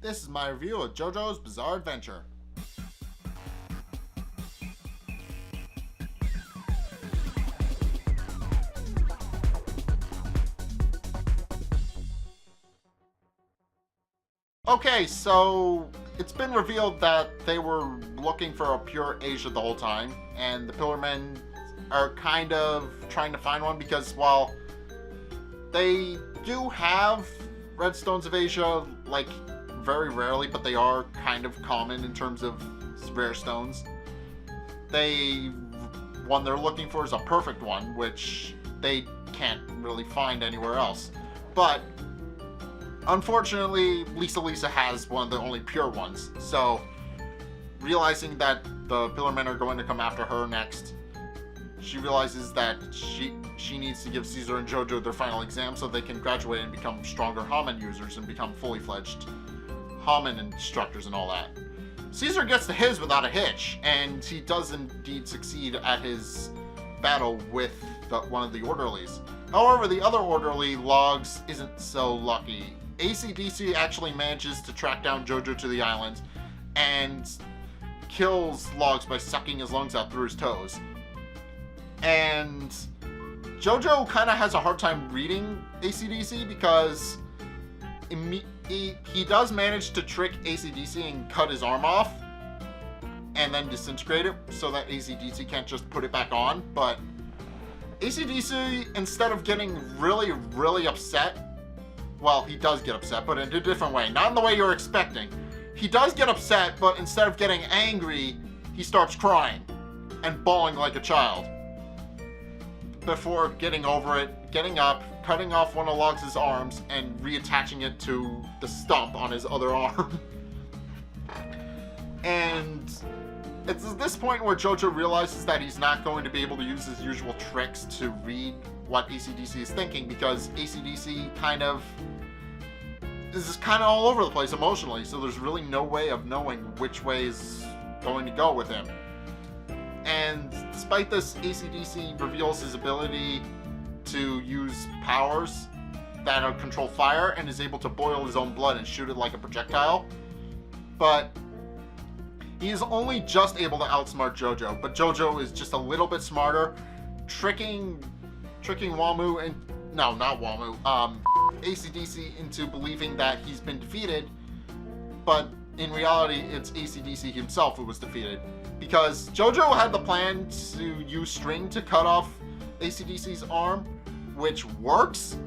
This is my review of Jojo's Bizarre Adventure. Okay, so it's been revealed that they were looking for a pure Asia the whole time, and the Pillarmen are kind of trying to find one because while they do have red stones of Asia, like very rarely, but they are kind of common in terms of rare stones. One they're looking for is a perfect one, which they can't really find anywhere else. But unfortunately, Lisa has one of the only pure ones. So, realizing that the Pillarmen are going to come after her next, she realizes that she needs to give Caesar and Jojo their final exam so they can graduate and become stronger Hamen users and become fully fledged Hamen instructors and all that. Caesar gets to his without a hitch, and he does indeed succeed at his battle with one of the orderlies. However, the other orderly, Logs, isn't so lucky. AC/DC actually manages to track down Jojo to the island and kills Logs by sucking his lungs out through his toes. And Jojo kind of has a hard time reading AC/DC because he does manage to trick AC/DC and cut his arm off and then disintegrate it so that AC/DC can't just put it back on. But AC/DC, instead of getting really, really upset, well, he does get upset, but in a different way. Not in the way you're expecting. He does get upset, but instead of getting angry, he starts crying and bawling like a child. Before getting over it, getting up, cutting off one of Logs' arms, and reattaching it to the stump on his other arm. And it's at this point where Jojo realizes that he's not going to be able to use his usual tricks to read what AC/DC is thinking, because AC/DC is kind of all over the place emotionally, so there's really no way of knowing which way is going to go with him. And despite this, AC/DC reveals his ability to use powers that control fire and is able to boil his own blood and shoot it like a projectile. But he is only just able to outsmart Jojo, but Jojo is just a little bit smarter, tricking Wamu and AC/DC into believing that he's been defeated, but in reality it's AC/DC himself who was defeated. Because Jojo had the plan to use string to cut off AC/DC's arm, which works,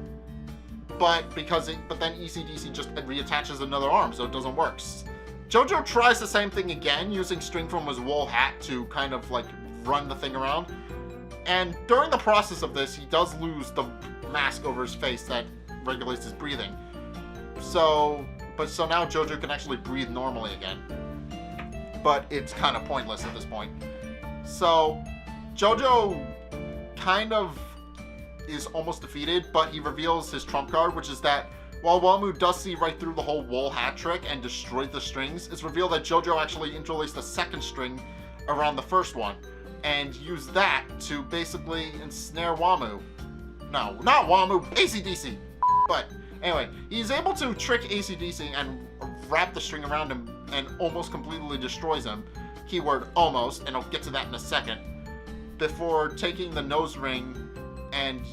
but then AC/DC just reattaches another arm, so it doesn't work. Jojo tries the same thing again, using string from his wool hat to kind of like run the thing around. And during the process of this, he does lose the mask over his face that regulates his breathing. So now Jojo can actually breathe normally again. But it's kind of pointless at this point. So Jojo kind of is almost defeated, but he reveals his trump card, which is that while Wamu does see right through the whole wool hat trick and destroyed the strings, it's revealed that Jojo actually interlaced the second string around the first one and used that to basically ensnare Wamu. No, not Wamu, AC/DC. But anyway, he's able to trick AC/DC and wrap the string around him and almost completely destroys him. Keyword almost, and I'll get to that in a second. Before taking the nose ring and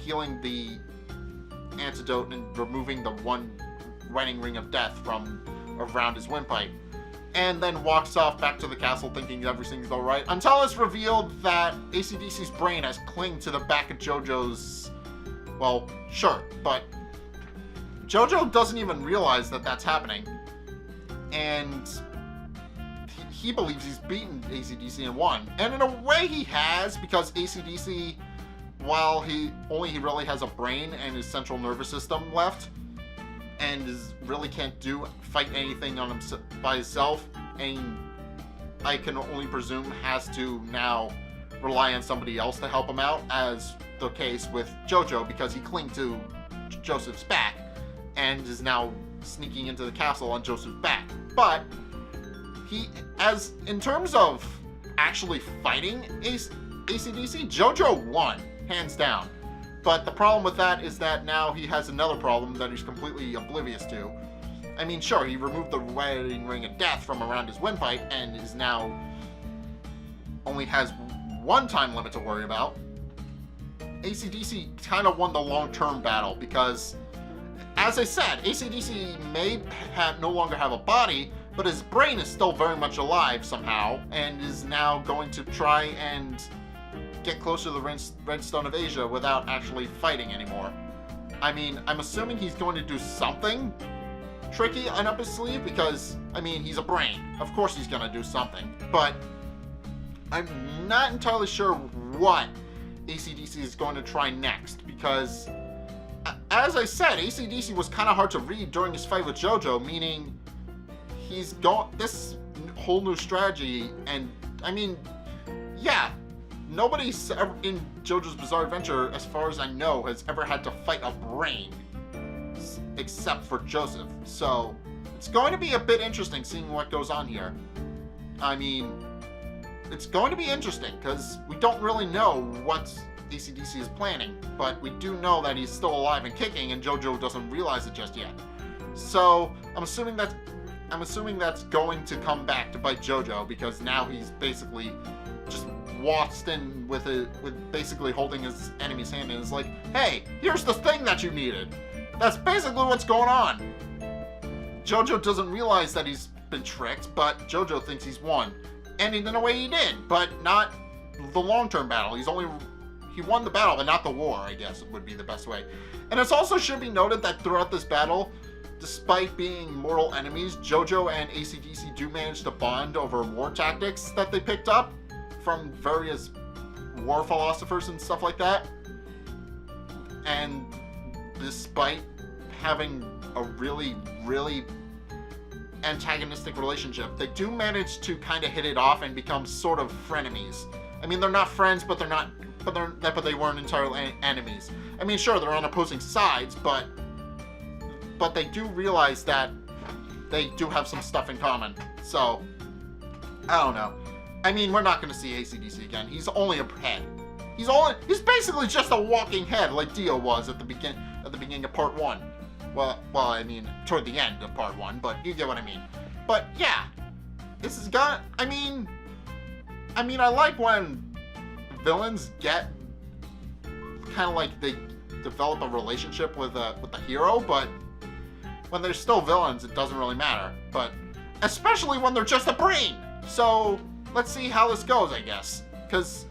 healing the antidote and removing the one wedding ring of death from around his windpipe. And then walks off back to the castle thinking everything's alright, until it's revealed that AC/DC's brain has clinged to the back of Jojo's, well, shirt. But Jojo doesn't even realize that that's happening. And he believes he's beaten AC/DC and won. And in a way he has, because AC/DC, while he really has a brain and his central nervous system left, and really can't fight anything by himself, and I can only presume has to now rely on somebody else to help him out, as the case with Jojo, because he clinged to Joseph's back and is now sneaking into the castle on Joseph's back. But in terms of actually fighting AC/DC, Jojo won, hands down. But the problem with that is that now he has another problem that he's completely oblivious to, I mean, sure, he removed the wedding ring of death from around his windpipe and is now only has one time limit to worry about. AC/DC kind of won the long-term battle because, as I said, AC/DC may no longer have a body, but his brain is still very much alive somehow, and is now going to try and get closer to the Red Stone of Asia without actually fighting anymore. I mean, I'm assuming he's going to do something tricky and up his sleeve because, I mean, he's a brain. Of course he's going to do something, but I'm not entirely sure what AC/DC is going to try next because, as I said, AC/DC was kind of hard to read during his fight with Jojo, meaning he's got this whole new strategy, and I mean, yeah, nobody's ever in JoJo's Bizarre Adventure, as far as I know, has ever had to fight a brain except for Joseph. So it's going to be a bit interesting seeing what goes on here. I mean, it's going to be interesting because we don't really know what AC/DC is planning, but we do know that he's still alive and kicking, and Jojo doesn't realize it just yet. So I'm assuming that's going to come back to bite Jojo because now he's basically just waltzed in with basically holding his enemy's hand and is like, "Hey, here's the thing that you needed." That's basically what's going on. Jojo doesn't realize that he's been tricked, but Jojo thinks he's won. And in a way he did, but not the long-term battle. He won the battle, but not the war, I guess would be the best way. And it also should be noted that throughout this battle, despite being mortal enemies, Jojo and AC/DC do manage to bond over war tactics that they picked up from various war philosophers and stuff like that. And despite having a really, really antagonistic relationship, they do manage to kind of hit it off and become sort of frenemies. I mean, they're not friends, but they weren't entirely enemies. I mean, sure, they're on opposing sides, but they do realize that they do have some stuff in common. So, I don't know. I mean, we're not going to see AC/DC again. He's only a head. He's basically just a walking head, like Dio was at the beginning of part 1. Well, I mean, toward the end of part 1, but you get what I mean. But yeah, this is gonna. I mean, I like when villains get kind of like they develop a relationship with the hero, but when they're still villains, it doesn't really matter. But especially when they're just a brain. So let's see how this goes, I guess. Because,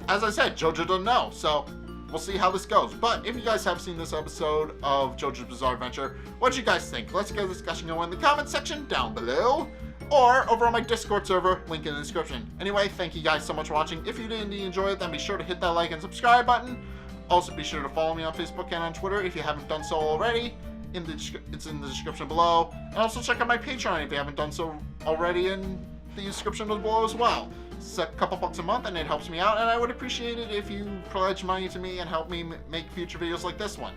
as I said, Jojo doesn't know. So we'll see how this goes. But if you guys have seen this episode of JoJo's Bizarre Adventure, what did you guys think? Let's get a discussion going in the comment section down below, or over on my Discord server, link in the description. Anyway, thank you guys so much for watching. If you did indeed enjoy it, then be sure to hit that like and subscribe button. Also, be sure to follow me on Facebook and on Twitter if you haven't done so already. It's in the description below. And also check out my Patreon if you haven't done so already in the description below as well. It's a couple bucks a month and it helps me out, and I would appreciate it if you pledge money to me and help me make future videos like this one,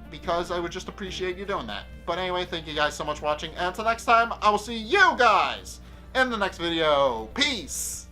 because I would just appreciate you doing that. But anyway, thank you guys so much for watching, and until next time, I will see you guys in the next video. Peace!